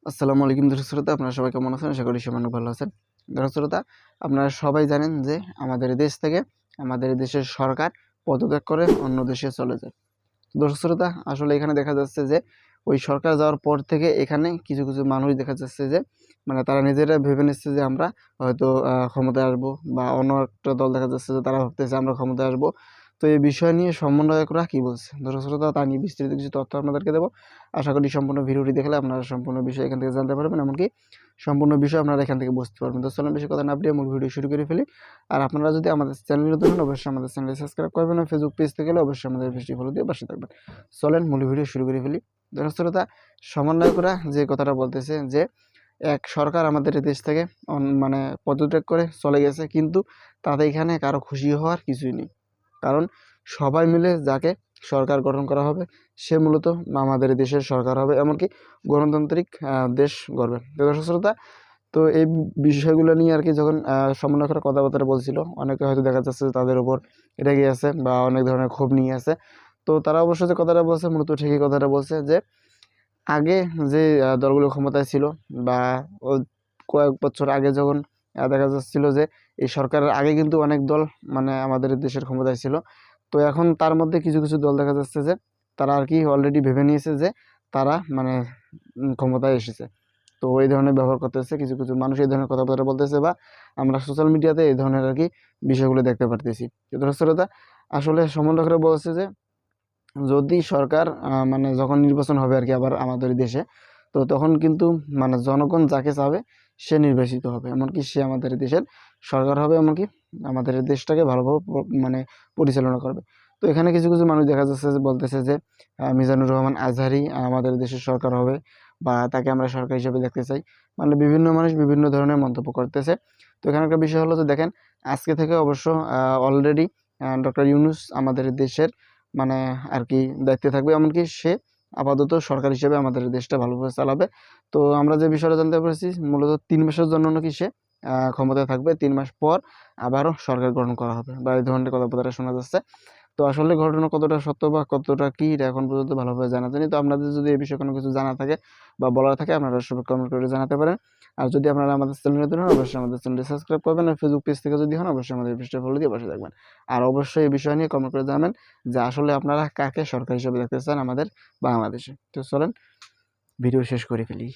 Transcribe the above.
আসসালামু আলাইকুম দর্শক শ্রোতা, আপনারা সবাই কেমন আছেন? আশা করি সবাই অনেক ভালো আছেন। দর্শক শ্রোতা, আপনারা সবাই জানেন যে আমাদের দেশ থেকে আমাদের দেশের সরকার পদত্যাগ করে অন্য দেশে চলে যায়। দর্শক শ্রোতা, আসলে এখানে দেখা যাচ্ছে যে ওই সরকার যাওয়ার পর থেকে এখানে কিছু কিছু মানুষ দেখা যাচ্ছে যে মানে তারা নিজেরা ভেবে নিচ্ছে যে আমরা হয়তো ক্ষমতায় আসবো, বা অন্য একটা দল দেখা যাচ্ছে যে তারা ভাবতেছে আমরা ক্ষমতায় আসবো। তো এই বিষয় নিয়ে সমন্বয়করা কি বলছে দর্শক শ্রোতা, তা নিয়ে বিস্তারিত কিছু তথ্য আপনাদেরকে দেবো। আশা করি সম্পূর্ণ ভিডিওটি দেখলে আপনারা সম্পূর্ণ বিষয় এখান থেকে জানতে পারবেন, এমনকি সম্পূর্ণ বিষয় আপনারা এখান থেকে বুঝতে পারবেন। তো চলুন বেশি কথা না বাড়িয়ে মূল ভিডিও শুরু করে ফেলি। আর আপনারা যদি আমাদের চ্যানেলে নতুন হন অবশ্যই আমাদের চ্যানেল সাবস্ক্রাইব করবেন, আর ফেসবুক পেজ থেকে গেলে অবশ্যই আমাদের পেজটি ফলো দিয়ে পাশে থাকবেন। চলেন মূল ভিডিও শুরু করে ফেলি। দর্শক শ্রোতা, সমন্বয়করা যে কথাটা বলতেছে যে এক সরকার আমাদের দেশ থেকে মানে পদত্যাগ করে চলে গেছে, কিন্তু তাতে এখানে কারো খুশি হওয়ার কিছুই নেই। কারণ সবাই মিলে যাকে সরকার গঠন করা হবে সে মূলত আমাদের দেশের সরকার হবে, এমনকি গণতান্ত্রিক দেশ গড়বে। তো দর্শক শ্রোতা, তো এই বিষয়গুলো নিয়ে আর কি যখন সমন্বয়করা কথাবার্তা বলছিল, অনেকে হয়তো দেখা যাচ্ছে যে তাদের উপর রেগে আছে বা অনেক ধরনের ক্ষোভ নিয়ে আছে। তো তারা অবশ্য যে কথাটা বলছে মূলত ঠিকই কথাটা বলছে যে আগে যে দলগুলো ক্ষমতায় ছিল, বা ও কয়েক বছর আগে যখন দেখা যাচ্ছিল যে এই সরকারের আগে কিন্তু অনেক দল মানে আমাদের দেশের ক্ষমতায় ছিল। তো এখন তার মধ্যে কিছু কিছু দল দেখা যাচ্ছে যে তারা আর কি অলরেডি ভেবে নিয়েছে যে তারা মানে ক্ষমতায় এসেছে। তো এই ধরনের ব্যবহার করতেছে কিছু কিছু মানুষ, এই ধরনের কথাবার্তা বলতেছে, বা আমরা সোশ্যাল মিডিয়াতে এই ধরনের আর কি বিষয়গুলো দেখতে পারতেছি। দর্শকরা, আসলে সমন্বয়করা বলছে যে যদি সরকার মানে যখন নির্বাচন হবে আর কি আবার আমাদের দেশে, তো তখন কিন্তু মানে জনগণ যাকে চাবে সে নির্বাচিত হবে, এমনকি সে আমাদের দেশের সরকার হবে, এমনকি আমাদের দেশটাকে ভালোভাবে মানে পরিচালনা করবে। তো এখানে কিছু কিছু মানুষ দেখা যাচ্ছে যে বলতেছে যে মিজানুর রহমান আজহারি আমাদের দেশের সরকার হবে, বা তাকে আমরা সরকার হিসেবে দেখতে চাই। মানে বিভিন্ন মানুষ বিভিন্ন ধরনের মন্তব্য করতেছে। তো এখানে একটা বিষয় হলো যে দেখেন, আজকে থেকে অবশ্য অলরেডি ডক্টর ইউনূস আমাদের দেশের মানে আর কি দায়িত্বে থাকবে, এমনকি সে আপাতত সরকার হিসেবে আমাদের দেশটা ভালোভাবে চালাবে। তো আমরা যে বিষয়টা জানতে পেরেছি মূলত ৩ মাসের জন্য নাকি সে ক্ষমতায় থাকবে। ৩ মাস পর আবারও সরকার গঠন করা হবে, বা এই ধরনের কথাবার্তা শোনা যাচ্ছে। তো আসলে ঘটনা কতটা সত্য বা কতটা কি এটা এখন পর্যন্ত ভালোভাবে জানা যায়নি। তো আপনাদের যদি এই বিষয়ে কোনো কিছু জানা থাকে বা বলার থাকে আপনারা সবাই কমেন্ট করে জানাতে পারেন। আর যদি আপনারা আমাদের চ্যানেলে নতুন হন অবশ্যই আমাদের চ্যানেলটি সাবস্ক্রাইব করবেন, আর ফেসবুক পেজ থেকে যদি হন অবশ্যই আমাদের পেজটা ফলো দিয়ে পাশে থাকবেন। আর অবশ্যই এই বিষয় নিয়ে কমেন্ট করে জানাবেন যে আসলে আপনারা কাকে সরকার হিসেবে দেখতে চান আমাদের বাংলাদেশে। তো চলেন ভিডিও শেষ করে ফেলি।